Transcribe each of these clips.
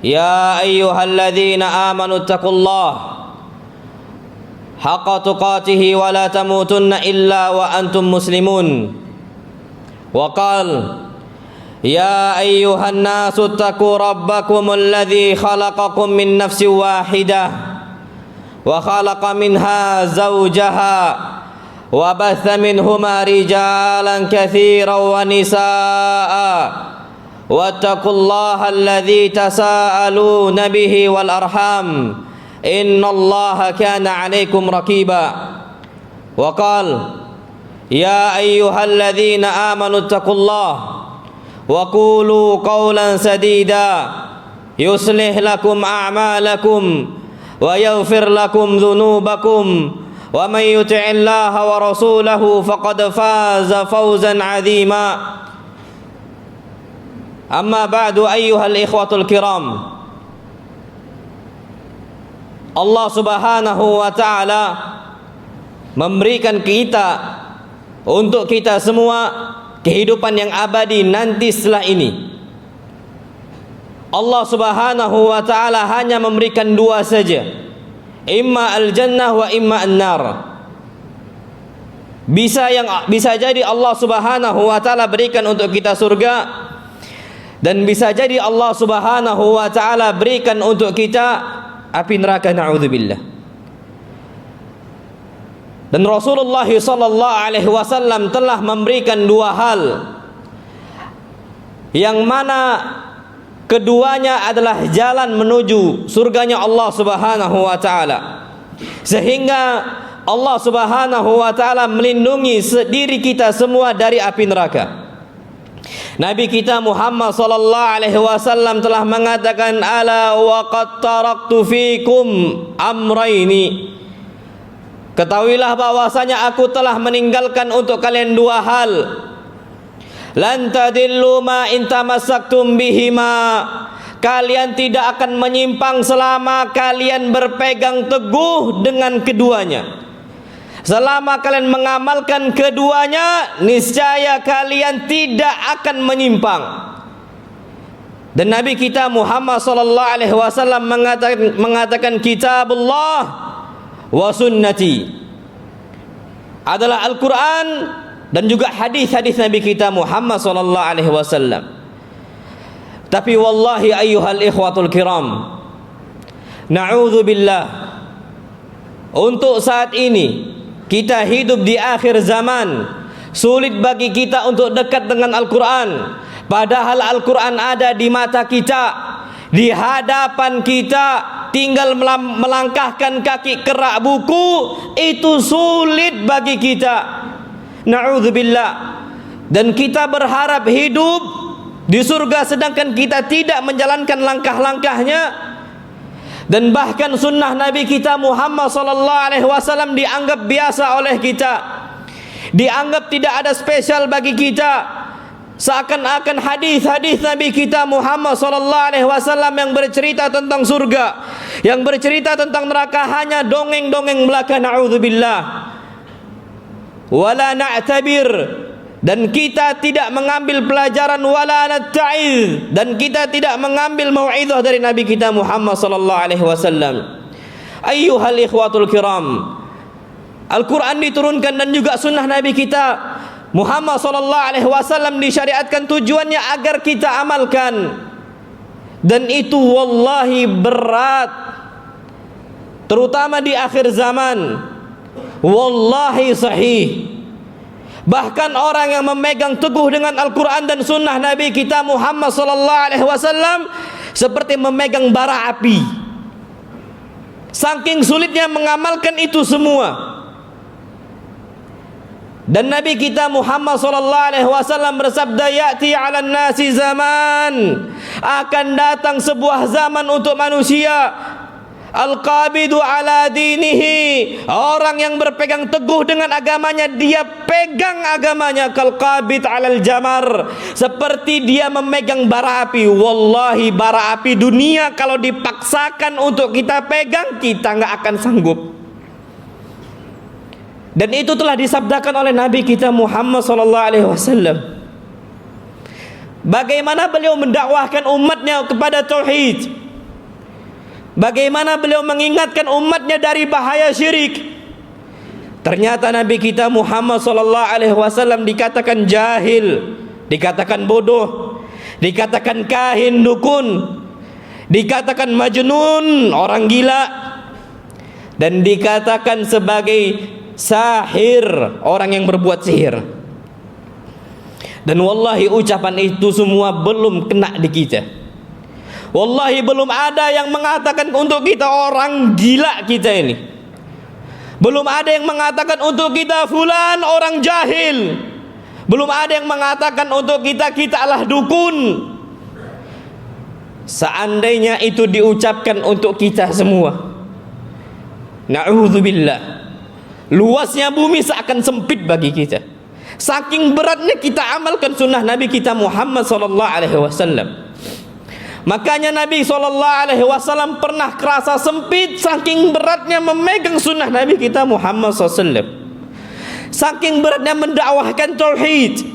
يا أيها الذين آمنوا اتقوا الله حق تقاته ولا تموتن إلا وأنتم مسلمون وقال يا أيها الناس اتقوا ربكم الذي خلقكم من نفس واحدة وخلق منها زوجها وبث منهما رجالا كثيرا ونساء واتقوا الله الذي تساءلون به والأرحام إن الله كان عليكم رقيبا وقال يا أيها الذين آمنوا اتقوا الله وقولوا قولا سديدا يصلح لكم أعمالكم ويغفر لكم ذنوبكم ومن يطع الله ورسوله فقد فاز فوزا عظيما Amma ba'du ayyuhal ikhwatul kiram. Allah subhanahu wa ta'ala memberikan kita, untuk kita semua, kehidupan yang abadi nanti setelah ini. Allah subhanahu wa ta'ala hanya memberikan dua saja, imma al-jannah wa imma an-nar. Bisa jadi Allah subhanahu wa ta'ala berikan untuk kita surga, dan bisa jadi Allah subhanahu wa ta'ala berikan untuk kita api neraka, na'udzubillah. Dan Rasulullah sallallahu alaihi wasallam telah memberikan dua hal, yang mana keduanya adalah jalan menuju surganya Allah subhanahu wa ta'ala, sehingga Allah subhanahu wa ta'ala melindungi diri kita semua dari api neraka. Nabi kita Muhammad sallallahu alaihi wasallam telah mengatakan, ala wa qad taraktu fikum amraini. Ketahuilah bahwasanya aku telah meninggalkan untuk kalian dua hal. Lan tadillu ma in tamassaktum bihima. Kalian tidak akan menyimpang selama kalian berpegang teguh dengan keduanya. Selama kalian mengamalkan keduanya, niscaya kalian tidak akan menyimpang. Dan Nabi kita Muhammad sallallahu alaihi wasallam mengatakan kitabullah wa sunnati, adalah Al-Quran dan juga hadis-hadis Nabi kita Muhammad sallallahu alaihi wasallam. Tapi wallahi ayyuhal ikhwatul kiram, na'udzubillah, untuk saat ini kita hidup di akhir zaman, sulit bagi kita untuk dekat dengan Al-Quran. Padahal Al-Quran ada di mata kita, di hadapan kita, tinggal melangkahkan kaki ke rak buku, itu sulit bagi kita, na'udzubillah. Dan kita berharap hidup di surga sedangkan kita tidak menjalankan langkah-langkahnya. Dan bahkan sunnah Nabi kita Muhammad sallallahu alaihi wasallam dianggap biasa oleh kita, dianggap tidak ada spesial bagi kita. Seakan-akan hadis-hadis Nabi kita Muhammad sallallahu alaihi wasallam yang bercerita tentang surga, yang bercerita tentang neraka, hanya dongeng-dongeng belaka, na'udzubillah. Wala na'tabir, dan kita tidak mengambil pelajaran, wala natta'iz, dan kita tidak mengambil mau'izah dari Nabi kita Muhammad sallallahu alaihi wasallam. Ayyuhal ikhwatul kiram, Al-Quran diturunkan dan juga sunnah Nabi kita Muhammad sallallahu alaihi wasallam disyariatkan tujuannya agar kita amalkan. Dan itu wallahi berat, terutama di akhir zaman. Wallahi sahih. Bahkan orang yang memegang teguh dengan Al-Quran dan sunnah Nabi kita Muhammad sallallahu alaihi wasallam seperti memegang bara api. Saking sulitnya mengamalkan itu semua. Dan Nabi kita Muhammad sallallahu alaihi wasallam bersabda, ya'ti 'alan nasi zaman, akan datang sebuah zaman untuk manusia, al-qabidu ala dinihi, orang yang berpegang teguh dengan agamanya, dia pegang agamanya, kal-qabid alal jamar, seperti dia memegang bara api. Wallahi bara api dunia kalau dipaksakan untuk kita pegang, kita nggak akan sanggup. Dan itu telah disabdakan oleh Nabi kita Muhammad sallallahu alaihi wasallam. Bagaimana beliau mendakwahkan umatnya kepada tauhid, Bagaimana beliau mengingatkan umatnya dari bahaya syirik. Ternyata Nabi kita Muhammad sallallahu alaihi wasallam dikatakan jahil, dikatakan bodoh, dikatakan kahin dukun, dikatakan majnun, orang gila, dan dikatakan sebagai sahir, orang yang berbuat sihir. Dan wallahi ucapan itu semua belum kena di kita. Wallahi belum ada yang mengatakan untuk kita orang gila kita ini. Belum ada yang mengatakan untuk kita fulan orang jahil. Belum ada yang mengatakan untuk kita adalah dukun. Seandainya itu diucapkan untuk kita semua, na'udzubillah, luasnya bumi seakan sempit bagi kita. Saking beratnya kita amalkan sunnah Nabi kita Muhammad sallallahu alaihi wasallam. Makanya Nabi SAW pernah kerasa sempit saking beratnya memegang sunnah Nabi kita Muhammad SAW. Saking beratnya mendakwahkan tauhid.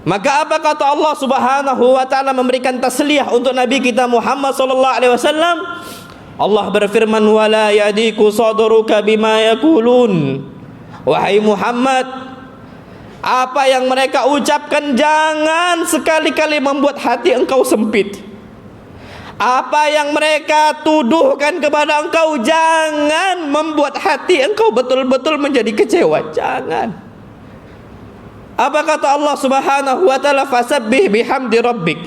Maka apa kata Allah Subhanahu wa taala memberikan tasliyah untuk Nabi kita Muhammad SAW? Allah berfirman, "Wala yadiku sadruka bima yaqulun." Wahai Muhammad, apa yang mereka ucapkan jangan sekali-kali membuat hati engkau sempit. Apa yang mereka tuduhkan kepada engkau jangan membuat hati engkau betul-betul menjadi kecewa. Jangan. Apa kata Allah Subhanahu wa taala? Fasabbih bihamdi rabbik.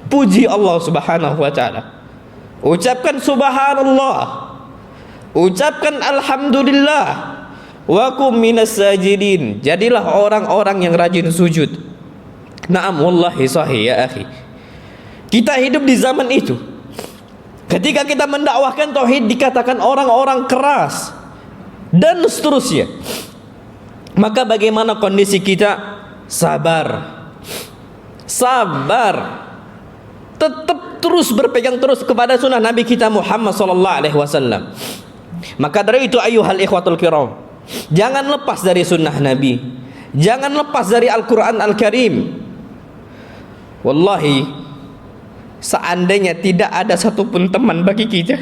Puji Allah Subhanahu wa taala. Ucapkan subhanallah. Ucapkan alhamdulillah. Wa kum minas sajidin. Jadilah orang-orang yang rajin sujud. Naam wallahi sahih ya akhi. Kita hidup di zaman itu. Ketika kita mendakwahkan tauhid dikatakan orang-orang keras dan seterusnya. Maka bagaimana kondisi kita? Sabar. Sabar. Tetap terus berpegang terus kepada sunnah Nabi kita Muhammad sallallahu alaihi wasallam. Maka dari itu ayyuhal ikhwatul kiram, jangan lepas dari sunnah Nabi. Jangan lepas dari Al-Quran Al-Karim. Wallahi, seandainya tidak ada satupun teman bagi kita,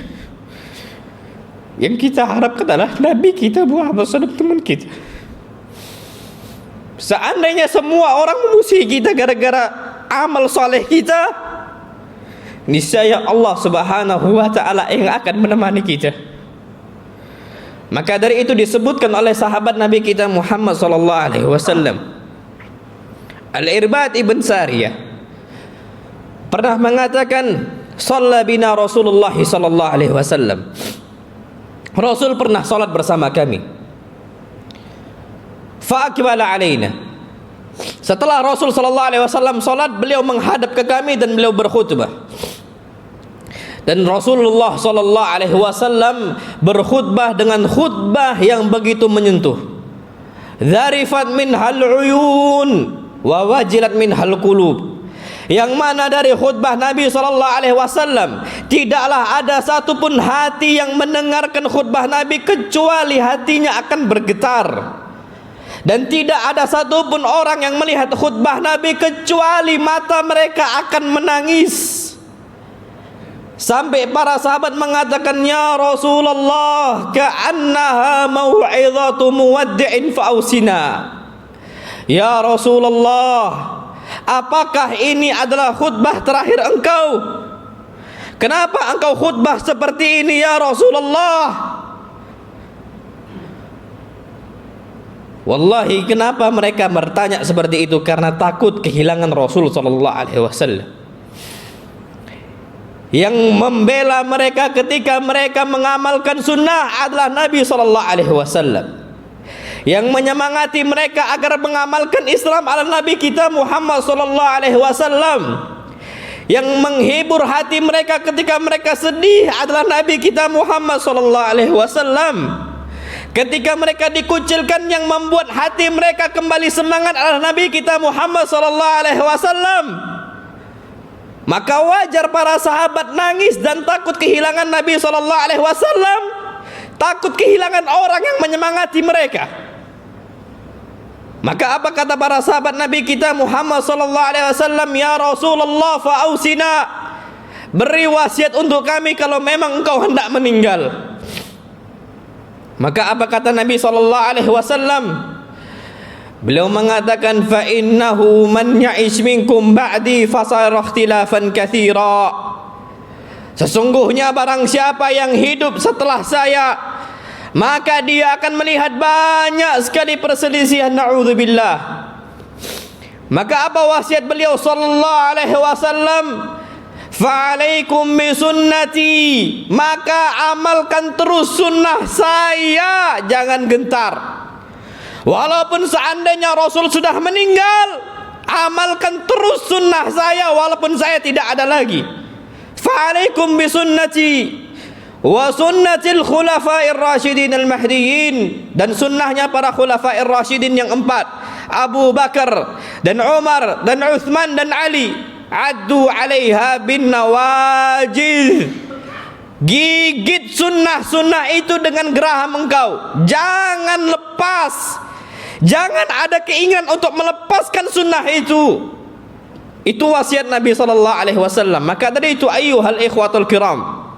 yang kita harapkan adalah Nabi kita Muhammad SAW teman kita. Seandainya semua orang memusuhi kita gara-gara amal soleh kita, niscaya Allah Subhanahu wa ta'ala yang akan menemani kita. Maka dari itu disebutkan oleh sahabat Nabi kita Muhammad sallallahu alaihi wasallam, Al-Irbad ibn Sariyah pernah mengatakan, "Shalla bina Rasulullah sallallahu alaihi wasallam." Rasul pernah salat bersama kami. Fa aqbala alaina. Setelah Rasul sallallahu alaihi wasallam salat, beliau menghadap ke kami dan beliau berkhutbah. Dan Rasulullah sallallahu alaihi wasallam berkhutbah dengan khutbah yang begitu menyentuh. Dzarifat minhal uyun wa wajilat minhal qulub. Yang mana dari khutbah Nabi sallallahu alaihi wasallam tidaklah ada satupun hati yang mendengarkan khutbah Nabi kecuali hatinya akan bergetar. Dan tidak ada satupun orang yang melihat khutbah Nabi kecuali mata mereka akan menangis. Sampai para sahabat mengatakan, "Ya Rasulullah, ka'annaha mau'izatu muwaddi'in fa'ausina." Ya Rasulullah, apakah ini adalah khutbah terakhir engkau? Kenapa engkau khutbah seperti ini ya Rasulullah? Wallahi, kenapa mereka bertanya seperti itu? Karena takut kehilangan Rasul sallallahu alaihi wasallam. Yang membela mereka ketika mereka mengamalkan sunnah adalah Nabi sallallahu alaihi wasallam. Yang menyemangati mereka agar mengamalkan Islam adalah Nabi kita Muhammad sallallahu alaihi wasallam. Yang menghibur hati mereka ketika mereka sedih adalah Nabi kita Muhammad sallallahu alaihi wasallam. Ketika mereka dikucilkan, yang membuat hati mereka kembali semangat adalah Nabi kita Muhammad sallallahu alaihi wasallam. Maka wajar para sahabat nangis dan takut kehilangan Nabi sallallahu alaihi wasallam, takut kehilangan orang yang menyemangati mereka. Maka apa kata para sahabat Nabi kita Muhammad sallallahu alaihi wasallam? Ya Rasulullah, fa'ausina. beri wasiat untuk kami kalau memang engkau hendak meninggal. Maka apa kata Nabi SAW? Beliau mengatakan, fa innahu man ya'ish minkum ba'di fasara ikhtilafan katsira. Sesungguhnya barang siapa yang hidup setelah saya, maka dia akan melihat banyak sekali perselisihan, na'udzubillah. Maka apa wasiat beliau sallallahu alaihi wasallam? Fa'alaikum bisunnati, maka amalkan terus sunnah saya, jangan gentar. Walaupun seandainya Rasul sudah meninggal, amalkan terus sunnah saya walaupun saya tidak ada lagi. Fa'alaikum bisunnati wa sunnatil khulafa'ir rasyidin al-mahdiyyin, dan sunnahnya para khulafa'ir rasyidin yang 4, Abu Bakar dan Umar dan Uthman dan Ali. Addu 'alaiha bin nawajid, gigit sunnah-sunnah itu dengan geraham engkau, jangan lepas. Jangan ada keinginan untuk melepaskan sunnah itu. Itu wasiat Nabi SAW. Maka dari itu, ayyuhal ikhwatul kiram,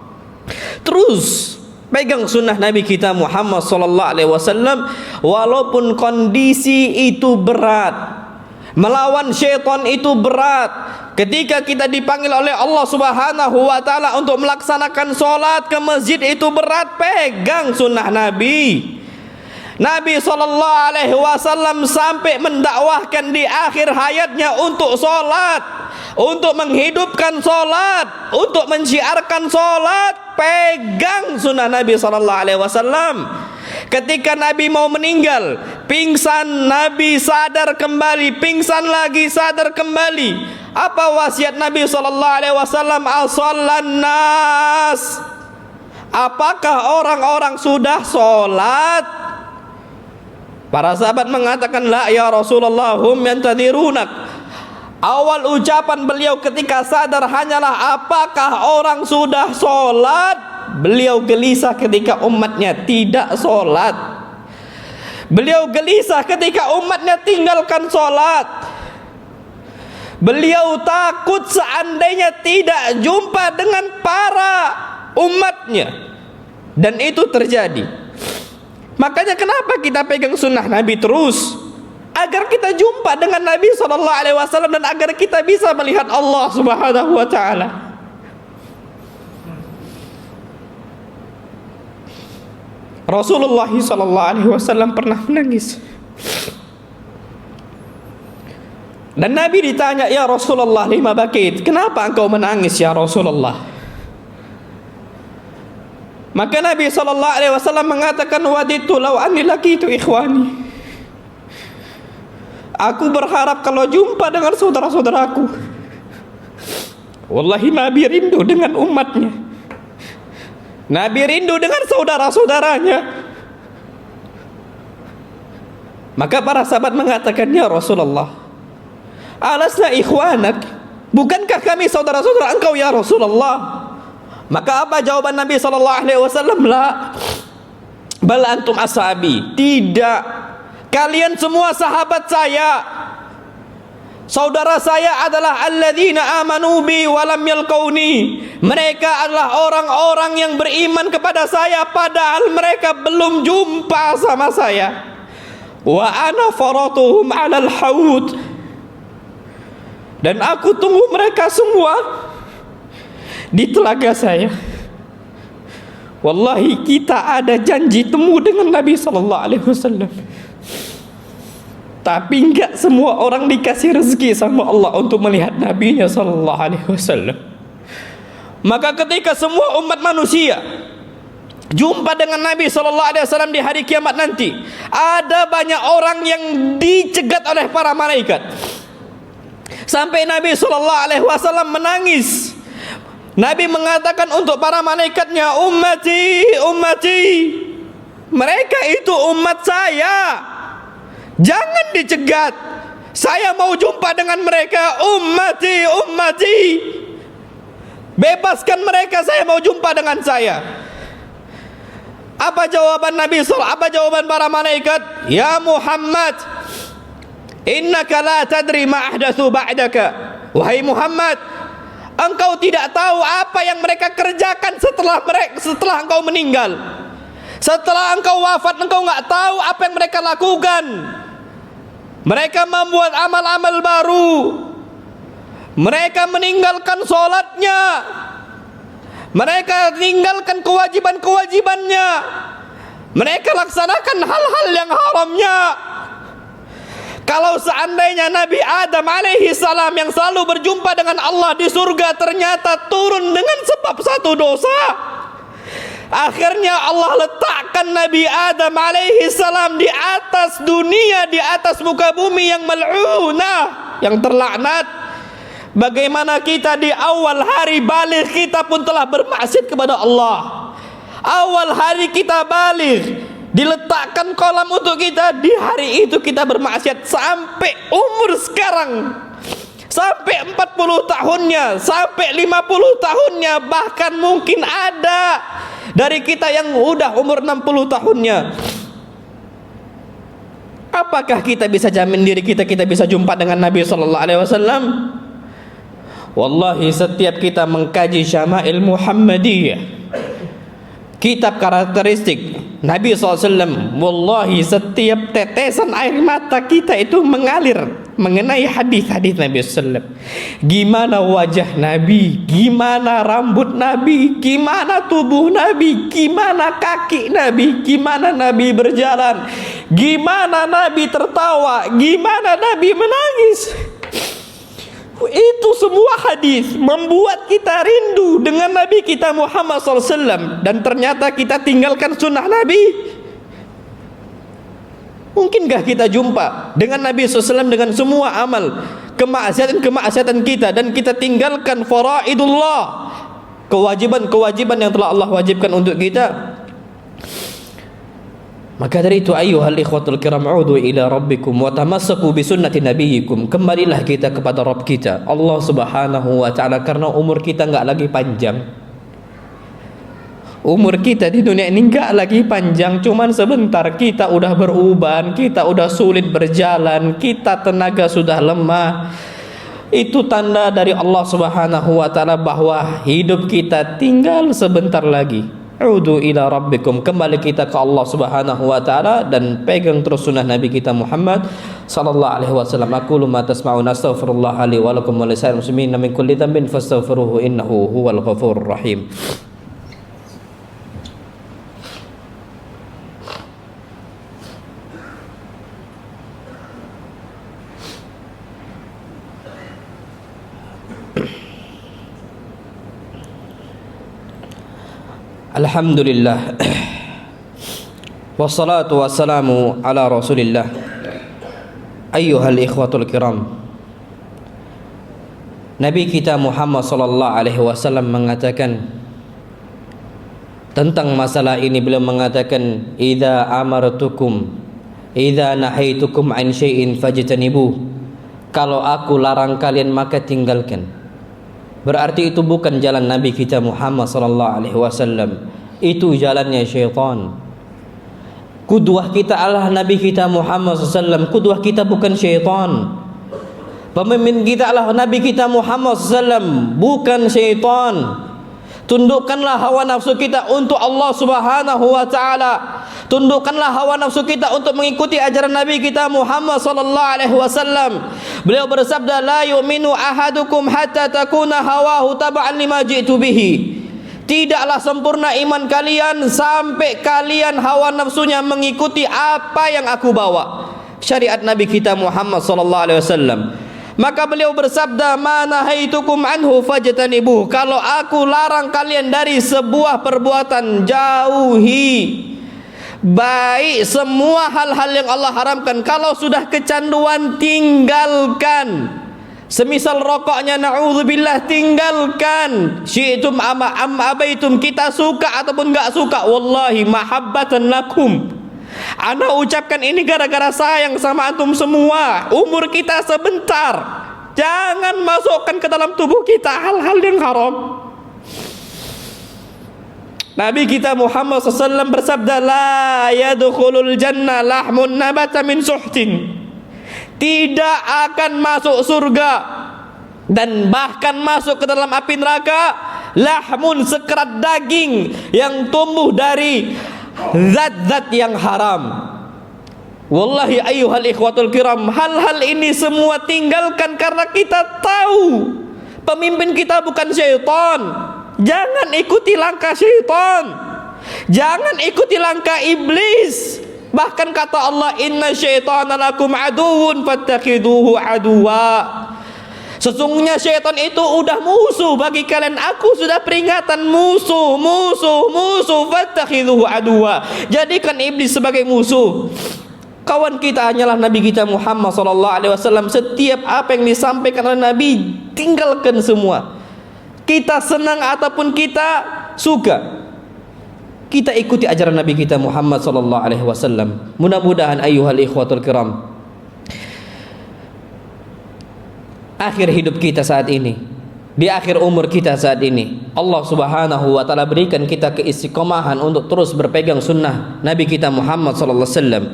terus pegang sunnah Nabi kita Muhammad SAW, walaupun kondisi itu berat. Melawan syaitan itu berat. Ketika kita dipanggil oleh Allah Subhanahu wa ta'ala untuk melaksanakan sholat ke masjid, itu berat, pegang sunnah Nabi. Nabi SAW sampai mendakwahkan di akhir hayatnya untuk sholat, untuk menghidupkan sholat, untuk menciarkan sholat, pegang sunnah Nabi SAW. Ketika Nabi mau meninggal, pingsan, Nabi sadar kembali, pingsan lagi, sadar kembali. Apa wasiat Nabi SAW? As-sallan nas, apakah orang-orang sudah sholat? Para sahabat mengatakan, la ya Rasulullah, hum yantadirunak. Awal ucapan beliau ketika sadar hanyalah, apakah orang sudah sholat? Beliau gelisah ketika umatnya tidak sholat. Beliau gelisah ketika umatnya tinggalkan sholat. Beliau takut seandainya tidak jumpa dengan para umatnya. Dan itu terjadi. Makanya kenapa kita pegang sunnah Nabi terus? Agar kita jumpa dengan Nabi SAW dan agar kita bisa melihat Allah Subhanahu wa ta'ala. Rasulullah SAW pernah menangis. Dan Nabi ditanya, ya Rasulullah, lima bakit, kenapa engkau menangis ya Rasulullah? Maka Nabi SAW mengatakan, waditu law anni laqitu ikhwani, aku berharap kalau jumpa dengan saudara-saudaraku. Wallahi Nabi rindu dengan umatnya, Nabi rindu dengan saudara-saudaranya. Maka para sahabat mengatakan, ya Rasulullah, alasna ikhwanak, bukankah kami saudara-saudara engkau ya Rasulullah? Maka apa jawaban Nabi SAW? La, bal antum ashabi, tidak, kalian semua sahabat saya. Saudara saya adalah alladzina amanu bi walam yalqauni, mereka adalah orang-orang yang beriman kepada saya padahal mereka belum jumpa sama saya. Wa ana faratuhum 'alal haud, dan aku tunggu mereka semua di telaga saya. Wallahi kita ada janji temu dengan Nabi SAW, tapi enggak semua orang dikasih rezeki sama Allah untuk melihat Nabi-Nya SAW. Maka ketika semua umat manusia jumpa dengan Nabi SAW di hari kiamat nanti, ada banyak orang yang dicegat oleh para malaikat, sampai Nabi SAW menangis. Nabi mengatakan untuk para malaikatnya, ummati, ummati, mereka itu umat saya, jangan dicegat, saya mau jumpa dengan mereka. Ummati, ummati, bebaskan mereka, saya mau jumpa dengan saya. Apa jawaban Nabi SAW? Apa jawaban para malaikat? Ya Muhammad, innaka la tadri ma ahdatsu ba'daka. Wahai Muhammad, Engkau tidak tahu apa yang mereka kerjakan setelah engkau meninggal. Setelah engkau wafat, engkau nggak tahu apa yang mereka lakukan. Mereka membuat amal-amal baru. Mereka meninggalkan sholatnya. Mereka tinggalkan kewajiban-kewajibannya. Mereka laksanakan hal-hal yang haramnya. Kalau seandainya Nabi Adam alaihi salam yang selalu berjumpa dengan Allah di surga ternyata turun dengan sebab satu dosa, akhirnya Allah letakkan Nabi Adam alaihi salam di atas dunia, di atas muka bumi yang mal'unah, yang terlaknat. Bagaimana kita di awal hari balik kita pun telah bermaksiat kepada Allah. Awal hari kita balik, diletakkan kolam untuk kita, di hari itu kita bermaksiat sampai umur sekarang, sampai 40 tahunnya, sampai 50 tahunnya, bahkan mungkin ada dari kita yang udah umur 60 tahunnya. Apakah kita bisa jamin diri kita bisa jumpa dengan Nabi sallallahu alaihi wasallam? Wallahi, setiap kita mengkaji Syama'il Muhammadiyah, kitab karakteristik Nabi SAW, wallahi setiap tetesan air mata kita itu mengalir mengenai hadis-hadis Nabi SAW. Gimana wajah Nabi, gimana rambut Nabi, gimana tubuh Nabi, gimana kaki Nabi, gimana Nabi berjalan, gimana Nabi tertawa, gimana Nabi menangis. Itu semua hadis membuat kita rindu dengan Nabi kita Muhammad SAW. Dan ternyata kita tinggalkan sunnah Nabi. Mungkinkah kita jumpa dengan Nabi SAW dengan semua amal kemaksiatan kita, dan kita tinggalkan faraidullah, kewajiban-kewajiban yang telah Allah wajibkan untuk kita? Maka dari itu, ayyuhal ikhwatul kiram, udu ila rabbikum wa tamassaku bi sunnati nabiyyikum. Kembalilah kita kepada Rabb kita Allah Subhanahu wa taala, karena umur kita enggak lagi panjang. Umur kita di dunia ini enggak lagi panjang, cuman sebentar. Kita udah beruban, kita udah sulit berjalan, kita tenaga sudah lemah. Itu tanda dari Allah Subhanahu wa taala bahwa hidup kita tinggal sebentar lagi. Udu ila rabbikum, kembali kita ke Allah Subhanahu wa taala dan pegang terus sunnah Nabi kita Muhammad sallallahu alaihi wasallam. Aqulu ma tasma'un, astaghfirullah li wa lakum wa lisa'il muslimin min kulli dhanbin fastaghfiruhu innahu huwal ghafurur rahim. Alhamdulillah, wassalatu wassalamu ala rasulillah. Ayyuhal ikhwatul kiram, Nabi kita Muhammad sallallahu alaihi wasallam mengatakan tentang masalah ini, beliau mengatakan, idza amartukum, idza nahaitukum an syai'in fajtanibuh. Kalau aku larang kalian maka tinggalkan. Berarti itu bukan jalan Nabi kita Muhammad sallallahu alaihi wasallam. Itu jalannya syaitan. Kudwah kita adalah Nabi kita Muhammad sallallahu alaihi wasallam. Kudwah kita bukan syaitan. Pemimpin kita adalah Nabi kita Muhammad sallallahu alaihi wasallam, bukan syaitan. Tundukkanlah hawa nafsu kita untuk Allah Subhanahu wa taala. Tundukkanlah hawa nafsu kita untuk mengikuti ajaran Nabi kita Muhammad sallallahu alaihi wasallam. Beliau bersabda, la yu'minu ahadukum hatta takuna hawahu tab'an lima ji'tu bihi. Tidaklah sempurna iman kalian sampai kalian hawa nafsunya mengikuti apa yang aku bawa, syariat Nabi kita Muhammad sallallahu alaihi wasallam. Maka beliau bersabda, ma nahaitukum anhu fajtanibuh. Kalau aku larang kalian dari sebuah perbuatan, jauhi. Baik semua hal-hal yang Allah haramkan. Kalau sudah kecanduan, tinggalkan. Semisal rokoknya, na'udzubillah, tinggalkan. Syi'tum abaitum, kita suka ataupun enggak suka, wallahi mahabbatan lakum. Ana ucapkan ini gara-gara sayang sama antum semua. Umur kita sebentar. Jangan masukkan ke dalam tubuh kita hal-hal yang haram. Nabi kita Muhammad SAW bersabda, la yadkhulul jannah lahmun nabata min suhtin. Tidak akan masuk surga dan bahkan masuk ke dalam api neraka. Lahmun, sekerat daging yang tumbuh dari zat-zat yang haram. Wallahi ayyuhal ikhwatul kiram, hal-hal ini semua tinggalkan karena kita tahu pemimpin kita bukan syaitan. Jangan ikuti langkah syaitan, jangan ikuti langkah iblis. Bahkan kata Allah, inna syaitana lakum aduwwun fattakhiduhu aduwa. Sesungguhnya syaitan itu udah musuh bagi kalian. Aku sudah peringatan, musuh, musuh, musuh. Fattakhiduhu aduwa. Jadikan iblis sebagai musuh. Kawan kita hanyalah Nabi kita Muhammad SAW. Setiap apa yang disampaikan oleh Nabi, tinggalkan semua. Kita senang ataupun kita suka, kita ikuti ajaran Nabi kita Muhammad SAW. Mudah-mudahan ayyuhal ikhwatul kiram, akhir hidup kita saat ini, di akhir umur kita saat ini, Allah Subhanahu wa taala berikan kita keistiqomahan untuk terus berpegang sunnah Nabi kita Muhammad sallallahu alaihi wasallam,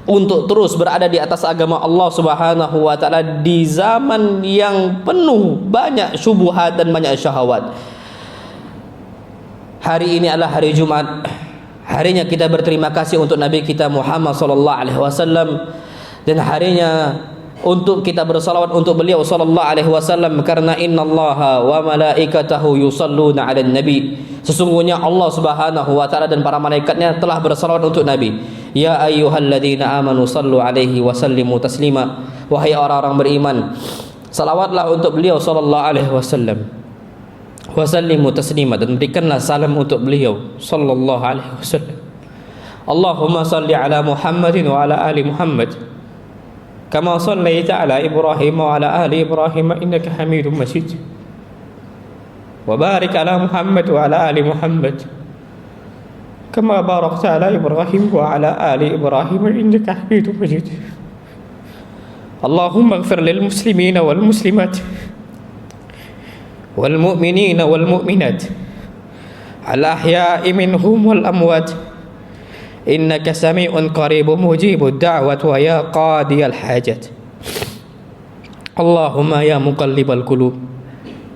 untuk terus berada di atas agama Allah Subhanahu wa taala di zaman yang penuh banyak syubhat dan banyak syahwat. Hari ini adalah hari Jumat. Harinya kita berterima kasih untuk Nabi kita Muhammad sallallahu alaihi wasallam, dan harinya untuk kita bersalawat untuk beliau sallallahu alaihi wasallam, karena innallaha wa malaikatahu yusalluna 'alan nabi. Sesungguhnya Allah Subhanahu wa taala dan para malaikatnya telah bersalawat untuk Nabi. Ya ayyuhalladzina amanu sallu alaihi wa sallimu taslima. Wahai orang-orang beriman, salawatlah untuk beliau sallallahu alaihi wasallam. Wa sallimu taslima, dan berikanlah salam untuk beliau sallallahu alaihi wasallam. Allahumma salli ala Muhammadin wa ala ali Muhammad kama sallaita ala Ibrahim wa ala ali Ibrahim innaka Hamidum Majid. Wa barik ala Muhammad wa ala ali Muhammad kama barakta ala Ibrahim wa ala ali Ibrahim innaka Hamidum Majid. Allahumma ighfir lil muslimina wal muslimat wal mu'minina wal mu'minat al ahya'i minhum wal amwat innaka sami'un qaribun mujibud da'wat wa ya qadiyal hajat. Allahumma ya muqallibal qulub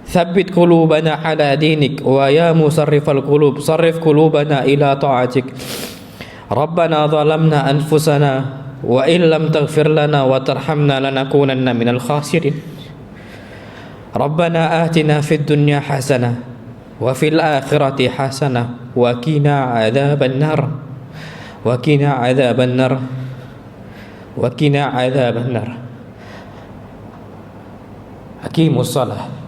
thabbit qulubana ala dinik, wa ya musarrifal qulub sarrif qulubana ila ta'atik. Rabbana zalamna anfusana wa in lam taghfir lana wa tarhamna lanakunanna minal khasirin. Rabbana atina fid dunya hasanah wa fil akhirati hasanah wa qina adzaban nar wa qina adzaban nar wa qina adzaban nar. Aqimus shalah.